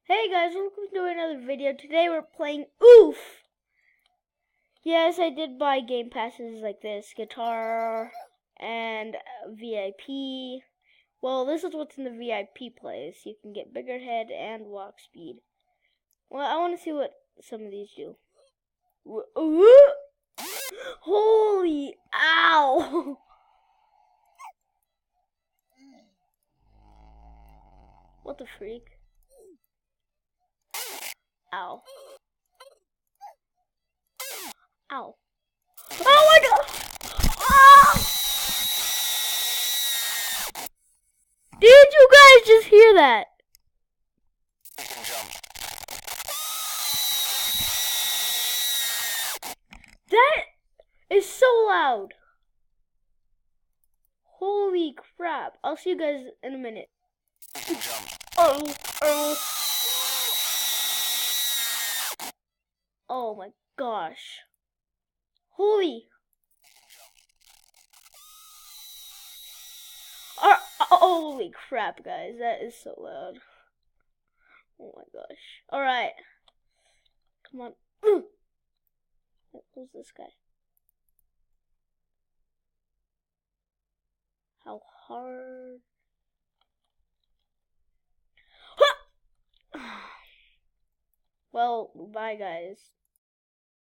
Hey guys, welcome to another video. Today we're playing Oof! Yes, I did buy game passes like this, guitar and VIP. Well, this is what's in the VIP place. You can get bigger head and walk speed. Well, I want to see what some of these do. Holy ow! What the freak? Ow. Ow. Oh my god! Ah! Did you guys just hear that? That is so loud. Holy crap. I'll see you guys in a minute. Oh my gosh. Holy. Holy crap, guys. That is so loud. Oh my gosh. Alright. Come on. Who's this guy? How hard? Well, bye guys.